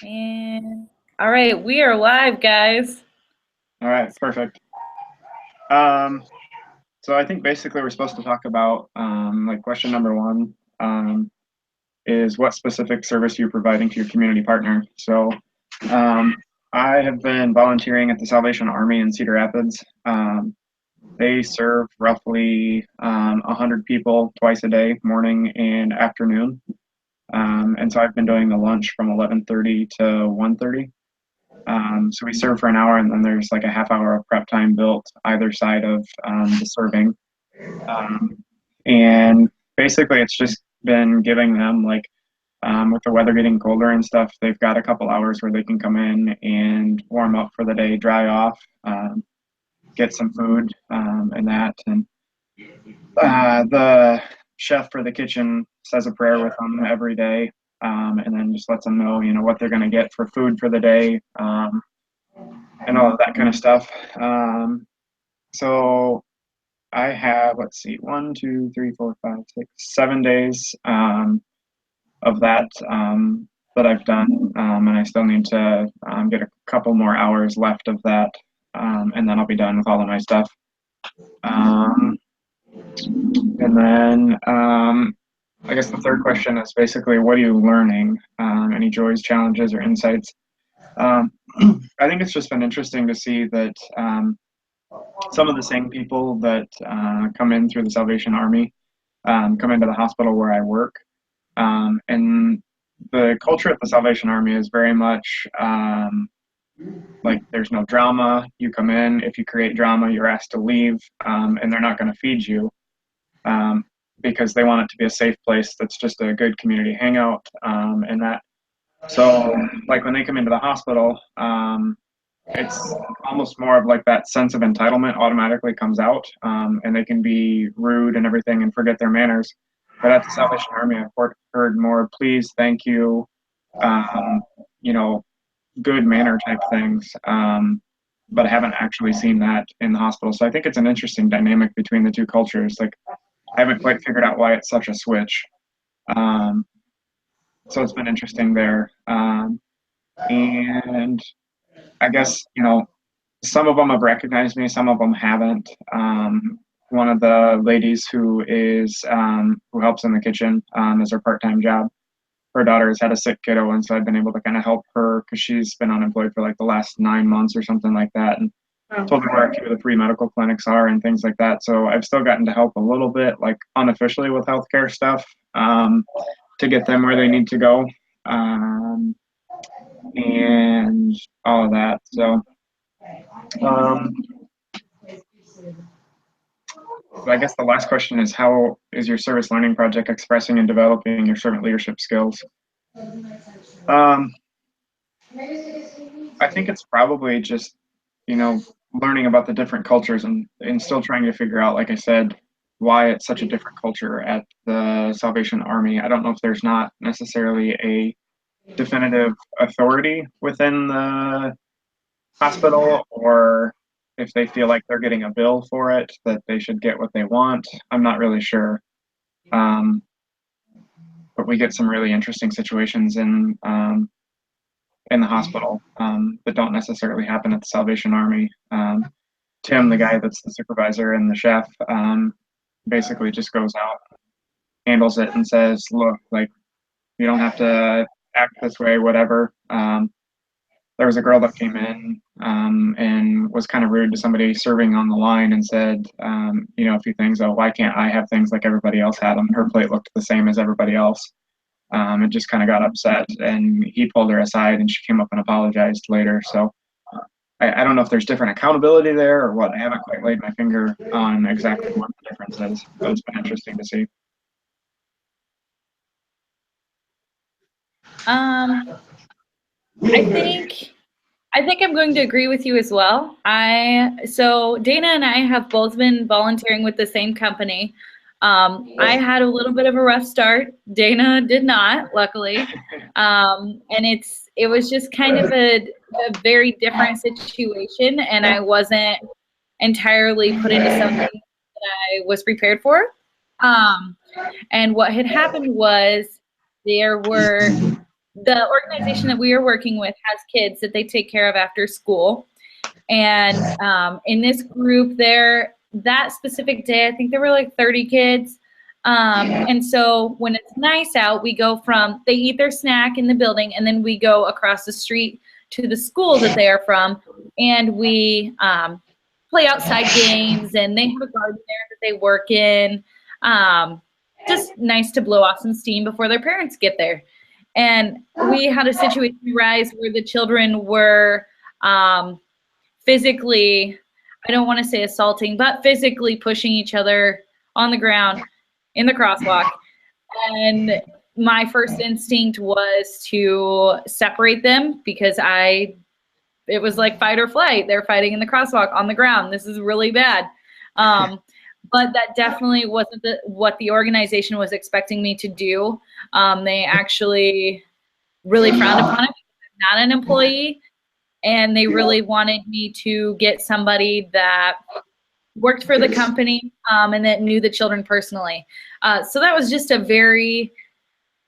And all right, we are live, guys. All right, perfect. Um, so I think basically we're supposed to talk about like question number one is what specific service you're providing to your community partner. So um, I have been volunteering at the Salvation Army in Cedar Rapids. They serve roughly 100 people twice a day, morning and afternoon. And so I've been doing the lunch from 11:30 to 1:30. So we serve for an hour, and then there's like a half hour of prep time built either side of the serving. Um, and basically, it's just been giving them with the weather getting colder and stuff, they've got a couple hours where they can come in and warm up for the day, dry off, get some food, and that. And the chef for the kitchen says a prayer with them every day, and then just lets them know, what they're going to get for food for the day, and all of that kind of stuff. So I have, let's see, 7 days of that that I've done, and I still need to get a couple more hours left of that, and then I'll be done with all of my stuff. And then I guess the third question is basically, what are you learning? Any joys, challenges, or insights? Um, I think it's just been interesting to see that some of the same people that come in through the Salvation Army come into the hospital where I work. And the culture at the Salvation Army is very much like there's no drama. You come in, if you create drama, you're asked to leave, and they're not going to feed you because they want it to be a safe place that's just a good community hangout and that. So, like when they come into the hospital, it's almost more of like that sense of entitlement automatically comes out, and they can be rude and everything and forget their manners. But at the Salvation Army, I've heard more please, thank you, um, you know, good manner type things. But I haven't actually seen that in the hospital. So I think it's an interesting dynamic between the two cultures. Like, I haven't quite figured out why it's such a switch. Um, so it's been interesting there. And I guess, some of them have recognized me, some of them haven't. One of the ladies who helps in the kitchen is her part-time job. Her daughter has had a sick kiddo, and so I've been able to kind of help her because she's been unemployed for like the last 9 months or something like that, and told her where a few of the free medical clinics are and things like that. So I've still gotten to help a little bit, like unofficially with healthcare stuff, to get them where they need to go, and all of that. So. Um, So I guess the last question is, how is your service learning project expressing and developing your servant leadership skills? Um, I think it's probably just, learning about the different cultures and still trying to figure out, like I said, why it's such a different culture at the Salvation Army. I don't know if there's not necessarily a definitive authority within the hospital, or if they feel like they're getting a bill for it, that they should get what they want. I'm not really sure. Um, but we get some really interesting situations in the hospital that don't necessarily happen at the Salvation Army. Tim, the guy that's the supervisor and the chef, basically just goes out, handles it, and says, "Look, like you don't have to act this way, whatever." There was a girl that came in and was kind of rude to somebody serving on the line and said, a few things. Oh, why can't I have things like everybody else had them? Her plate looked the same as everybody else. And just kind of got upset, and he pulled her aside, and she came up and apologized later. So I don't know if there's different accountability there or what. I haven't quite laid my finger on exactly what the difference is, but it's been interesting to see. I think I'm going to agree with you as well. So Dana and I have both been volunteering with the same company. I had a little bit of a rough start. Dana did not, luckily. And it was just kind of a very different situation, and I wasn't entirely put into something that I was prepared for. And what had happened was there were the organization that we are working with has kids that they take care of after school. And in this group there, that specific day, I think there were like 30 kids. And so when it's nice out, we go from, they eat their snack in the building, and then we go across the street to the school that they are from, and we play outside games, and they have a garden there that they work in. Just nice to blow off some steam before their parents get there. And we had a situation arise where the children were physically, I don't want to say assaulting, but physically pushing each other on the ground in the crosswalk. And my first instinct was to separate them because it was like fight or flight. They're fighting in the crosswalk on the ground. This is really bad. But that definitely wasn't what the organization was expecting me to do. They actually really frowned upon it because I'm not an employee. And they really wanted me to get somebody that worked for the company and that knew the children personally. So that was just a very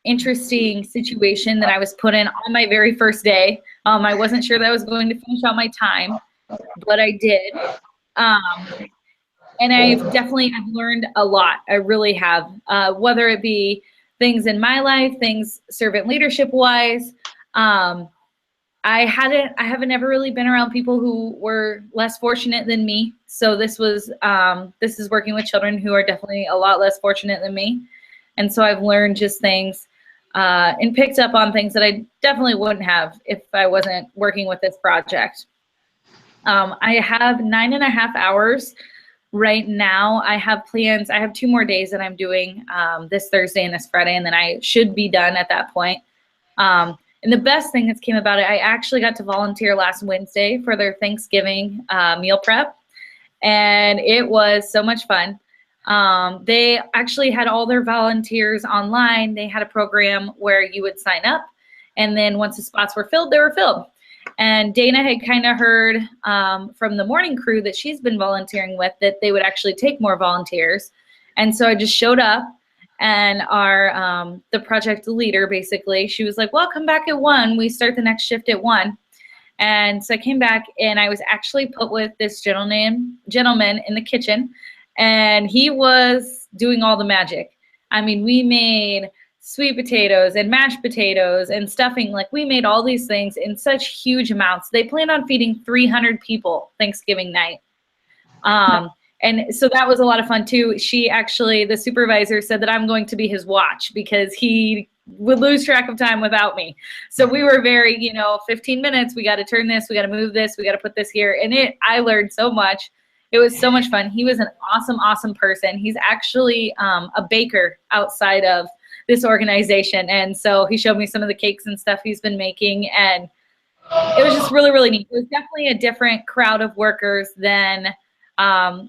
interesting situation that I was put in on my very first day. I wasn't sure that I was going to finish out my time, but I did. And I've learned a lot. I really have, whether it be things in my life, things servant leadership wise. I haven't ever really been around people who were less fortunate than me. So this is working with children who are definitely a lot less fortunate than me. And so I've learned just things and picked up on things that I definitely wouldn't have if I wasn't working with this project. I have 9.5 hours right now. I have plans. I have 2 more days that I'm doing this Thursday and this Friday, and then I should be done at that point. And the best thing that's came about it, I actually got to volunteer last Wednesday for their Thanksgiving meal prep, and it was so much fun. They actually had all their volunteers online. They had a program where you would sign up, and then once the spots were filled, they were filled. And Dana had kind of heard from the morning crew that she's been volunteering with that they would actually take more volunteers. And so I just showed up. And our the project leader, basically, she was like, well, come back at 1. We start the next shift at 1. And so I came back, and I was actually put with this gentleman in the kitchen, and he was doing all the magic. I mean, we made sweet potatoes and mashed potatoes and stuffing. Like, we made all these things in such huge amounts. They planned on feeding 300 people Thanksgiving night. And so that was a lot of fun too. The supervisor said that I'm going to be his watch because he would lose track of time without me. So we were very, 15 minutes, we got to turn this, we got to move this, we got to put this here. And I learned so much. It was so much fun. He was an awesome, awesome person. He's actually a baker outside of this organization. And so he showed me some of the cakes and stuff he's been making. And it was just really, really neat. It was definitely a different crowd of workers than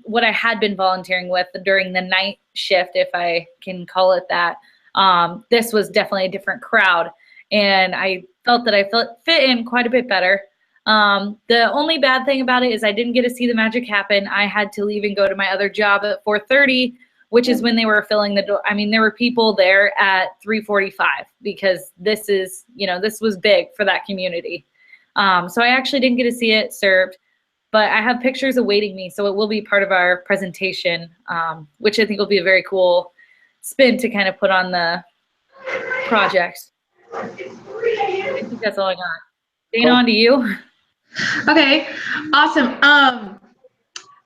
what I had been volunteering with during the night shift, if I can call it that. This was definitely a different crowd, and I felt that I fit in quite a bit better. The only bad thing about it is I didn't get to see the magic happen. I had to leave and go to my other job at 4:30, which is when they were filling the door. I mean, there were people there at 3:45 because this was big for that community. So I actually didn't get to see it served. But I have pictures awaiting me, so it will be part of our presentation, which I think will be a very cool spin to kind of put on the project. I think that's all I got. Dana, on to you. Okay, awesome.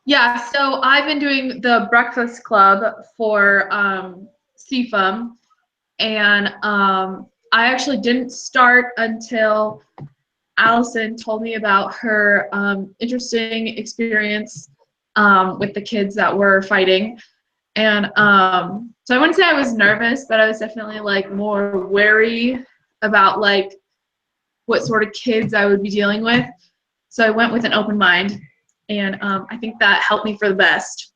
Yeah, so I've been doing the Breakfast Club for CFUM, and I actually didn't start until Allison told me about her interesting experience with the kids that were fighting. And so I wouldn't say I was nervous, but I was definitely like more wary about like what sort of kids I would be dealing with. So I went with an open mind, and I think that helped me for the best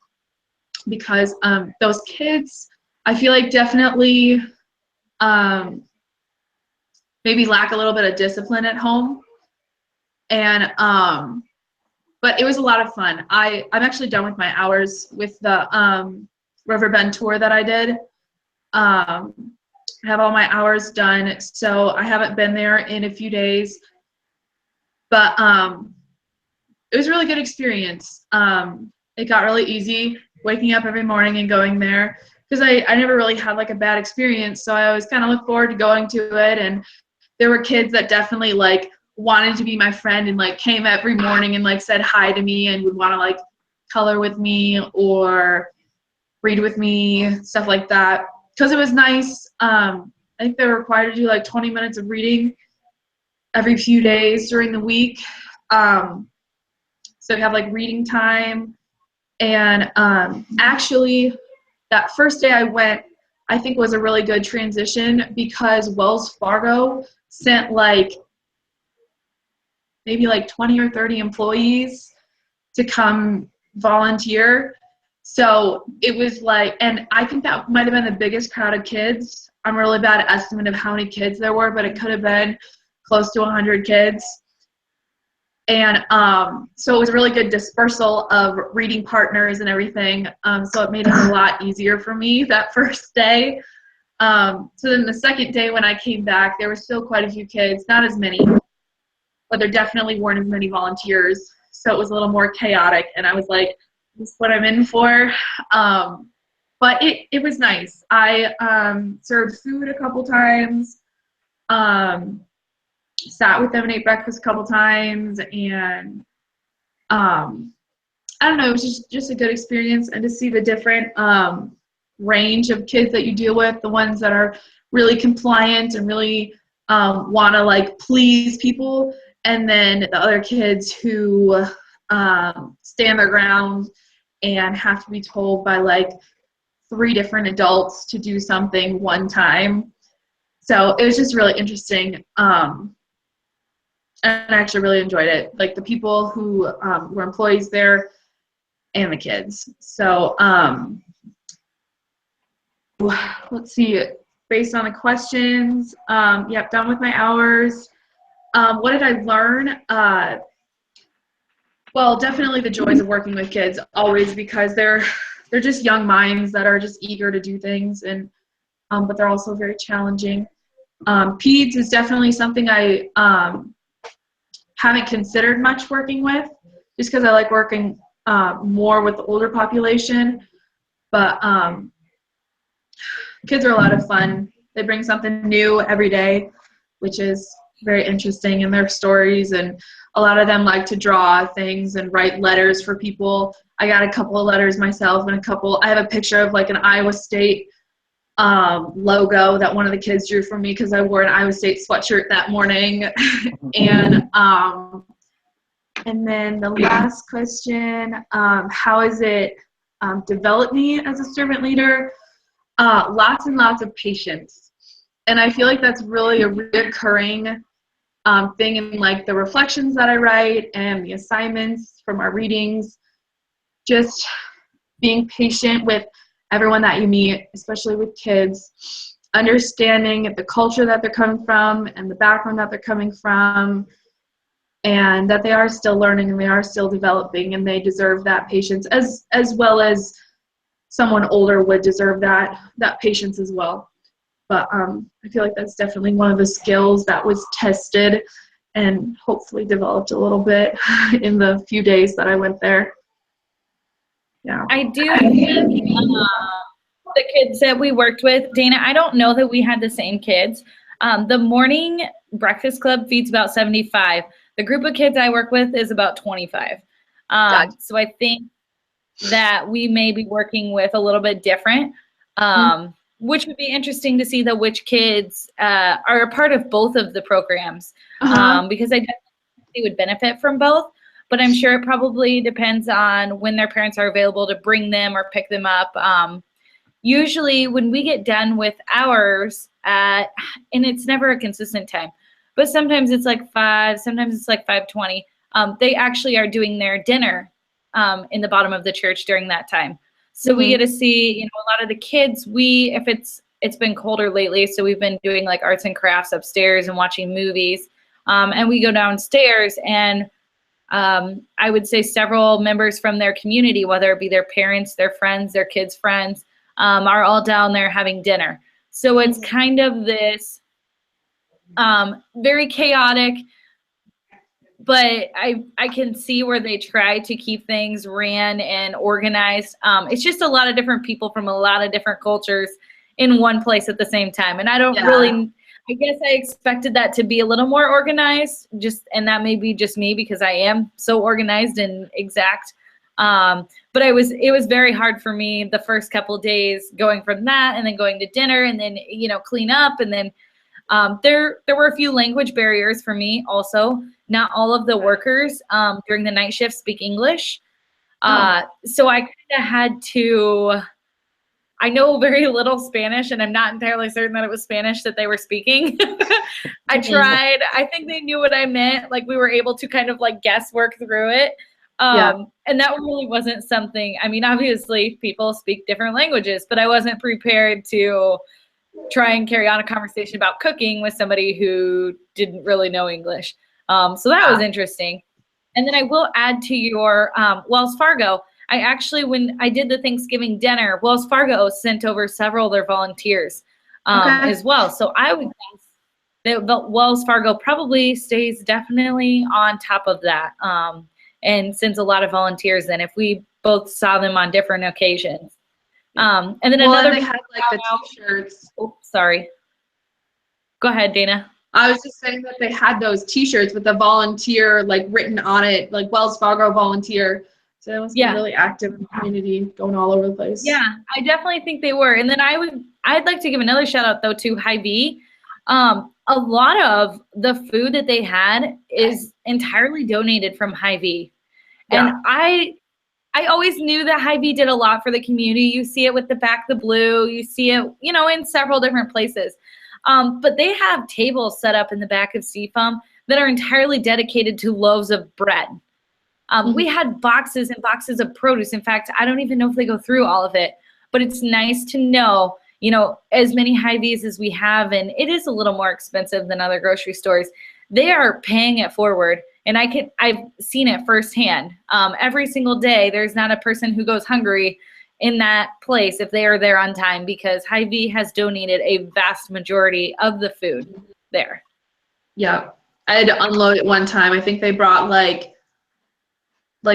because those kids, I feel like definitely maybe lack a little bit of discipline at home. And but it was a lot of fun. I'm actually done with my hours with the River Bend tour that I did. have all my hours done. So I haven't been there in a few days, but it was a really good experience. It got really easy waking up every morning and going there because I never really had like a bad experience. So I always kind of look forward to going to it. And there were kids that definitely like wanted to be my friend and like came every morning and like said hi to me and would want to like color with me or read with me, stuff like that. Because it was nice. I think they were required to do like 20 minutes of reading every few days during the week. So we have like reading time. And actually, that first day I went, I think was a really good transition because Wells Fargo sent like maybe like 20 or 30 employees to come volunteer. So it was like, and I think that might have been the biggest crowd of kids. I'm a really bad estimate of how many kids there were, but it could have been close to 100 kids. And so it was a really good dispersal of reading partners and everything. So it made it a lot easier for me that first day. So then the second day when I came back, there were still quite a few kids, not as many, but there definitely weren't as many volunteers. So it was a little more chaotic. And I was like, this is what I'm in for. But it was nice. I served food a couple times. Sat with them and ate breakfast a couple times, and I don't know, it was just a good experience, and to see the different range of kids that you deal with, the ones that are really compliant and really want to like please people, and then the other kids who stand their ground and have to be told by like 3 different adults to do something one time. So it was just really interesting. And I actually really enjoyed it. Like the people who were employees there and the kids. So let's see. Based on the questions, yep, done with my hours. What did I learn? Well, definitely the joys of working with kids always, because they're just young minds that are just eager to do things, and but they're also very challenging. Peds is definitely something I haven't considered much working with, just because I like working more with the older population. But kids are a lot of fun. They bring something new every day, which is very interesting in their stories. And a lot of them like to draw things and write letters for people. I got a couple of letters myself, and I have a picture of like an Iowa State logo that one of the kids drew for me because I wore an Iowa State sweatshirt that morning. And then the last question, how has it developed me as a servant leader? Lots and lots of patience. And I feel like that's really a recurring thing in like the reflections that I write and the assignments from our readings. Just being patient with everyone that you meet, especially with kids, understanding the culture that they're coming from and the background that they're coming from, and that they are still learning and they are still developing, and they deserve that patience as well as someone older would deserve that patience as well. But I feel like that's definitely one of the skills that was tested and hopefully developed a little bit in the few days that I went there. Yeah. I do think the kids that we worked with, Dana, I don't know that we had the same kids. The morning breakfast club feeds about 75. The group of kids I work with is about 25. So I think that we may be working with a little bit different, which would be interesting to see which kids are a part of both of the programs, because I definitely would benefit from both. But I'm sure it probably depends on when their parents are available to bring them or pick them up. Usually when we get done with hours, and it's never a consistent time, but sometimes it's like 5, sometimes it's like 5:20. They actually are doing their dinner in the bottom of the church during that time. So we get to see, a lot of the kids, if it's been colder lately, so we've been doing like arts and crafts upstairs and watching movies. And we go downstairs, and I would say several members from their community, whether it be their parents, their friends, their kids' friends, are all down there having dinner. So it's kind of this very chaotic, but I can see where they try to keep things ran and organized. It's just a lot of different people from a lot of different cultures in one place at the same time. And I don't really, I guess I expected that to be a little more organized, and that may be just me because I am so organized and exact. But it was very hard for me the first couple of days going from that and then going to dinner and then, clean up. And then there were a few language barriers for me also. Not all of the workers during the night shift speak English. So I kind of had to, I know very little Spanish, and I'm not entirely certain that it was Spanish that they were speaking. I tried. I think they knew what I meant. Like we were able to kind of like guesswork through it. And that really wasn't something, I mean, obviously people speak different languages, but I wasn't prepared to try and carry on a conversation about cooking with somebody who didn't really know English. So that was interesting. And then I will add to your Wells Fargo. I actually, when I did the Thanksgiving dinner, Wells Fargo sent over several of their volunteers as well. So I would guess that Wells Fargo probably stays definitely on top of that and sends a lot of volunteers in if we both saw them on different occasions. And then another. They had like the T-shirts. Oh, sorry. Go ahead, Dana. I was just saying that they had those T-shirts with the volunteer like written on it, like Wells Fargo volunteer. So it was really active in the community, going all over the place. Yeah, I definitely think they were. And then I'd like to give another shout out though to Hy-Vee. A lot of the food that they had is entirely donated from Hy-Vee. And I always knew that Hy-Vee did a lot for the community. You see it with the Back the Blue. You see it, in several different places. But they have tables set up in the back of CFUM that are entirely dedicated to loaves of bread. We had boxes and boxes of produce. In fact, I don't even know if they go through all of it, but it's nice to know, as many Hy-Vees as we have, and it is a little more expensive than other grocery stores. They are paying it forward. And I've seen it firsthand. Every single day, there's not a person who goes hungry in that place if they are there on time because Hy-Vee has donated a vast majority of the food there. Yeah, I had to unload it one time. I think they brought like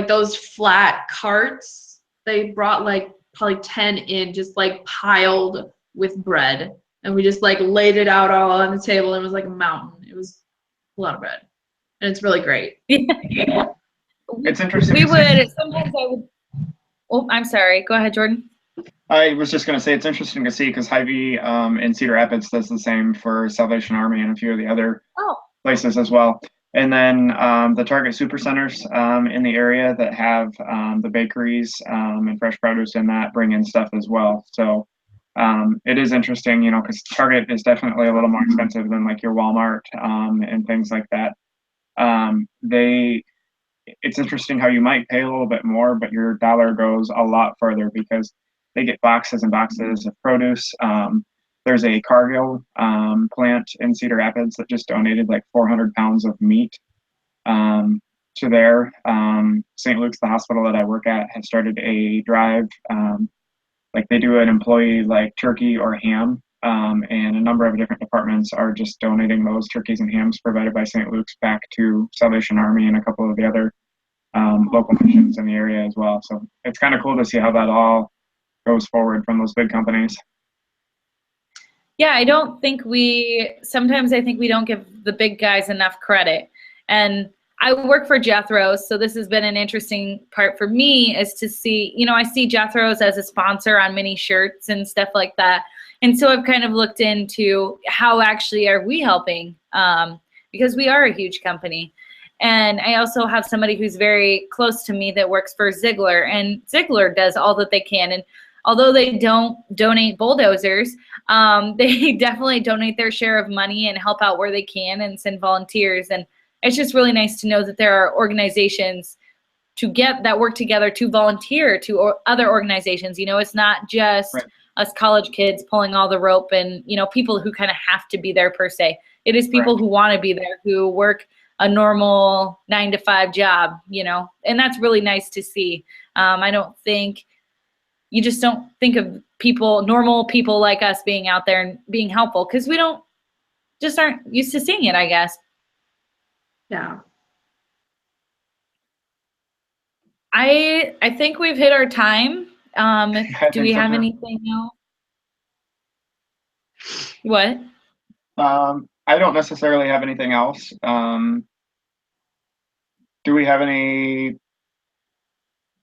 those flat carts. They brought like probably 10 in, just like piled with bread, and we just like laid it out all on the table. And it was like a mountain. It was a lot of bread. And it's really great. It's interesting. Sometimes I would. Oh, I'm sorry. Go ahead, Jordan. I was just going to say it's interesting to see because Hy-Vee in Cedar Rapids does the same for Salvation Army and a few of the other places as well. And then the Target Supercenters in the area that have the bakeries and fresh produce in that bring in stuff as well. So it is interesting, because Target is definitely a little more expensive than like your Walmart and things like that. It's interesting how you might pay a little bit more, but your dollar goes a lot further because they get boxes and boxes of produce. There's a Cargill plant in Cedar Rapids that just donated like 400 pounds of meat to there. St. Luke's, the hospital that I work at, has started a drive. Like they do an employee like turkey or ham. And a number of different departments are just donating those turkeys and hams provided by St. Luke's back to Salvation Army and a couple of the other local missions in the area as well. So it's kind of cool to see how that all goes forward from those big companies. Yeah, sometimes I think we don't give the big guys enough credit. And I work for Jethro's, so this has been an interesting part for me is to see, I see Jethro's as a sponsor on many shirts and stuff like that. And so I've kind of looked into how actually are we helping because we are a huge company. And I also have somebody who's very close to me that works for Ziegler, and Ziegler does all that they can. And although they don't donate bulldozers, they definitely donate their share of money and help out where they can and send volunteers. And it's just really nice to know that there are organizations that work together to volunteer to other organizations. It's not just us college kids pulling all the rope and, people who kind of have to be there per se. It is people who want to be there, who work a normal 9-to-5 job, and that's really nice to see. I don't think, you just don't think of people, normal people like us being out there and being helpful because we aren't used to seeing it, I guess. Yeah. I think we've hit our time. Do we have anything else? What? I don't necessarily have anything else. Do we have any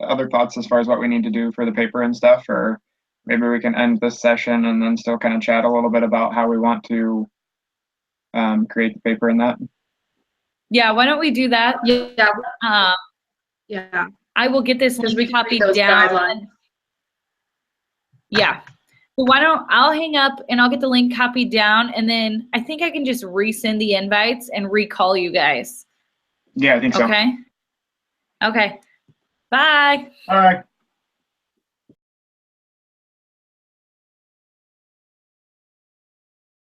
other thoughts as far as what we need to do for the paper and stuff, or maybe we can end this session and then still kind of chat a little bit about how we want to create the paper and that? Yeah, why don't we do that? Yeah. Yeah. I will get this Because we link can copied make those down. guidelines. Yeah. So I'll hang up and I'll get the link copied down, and then I think I can just resend the invites and recall you guys. Yeah, I think so. Okay. Okay. Bye. All right.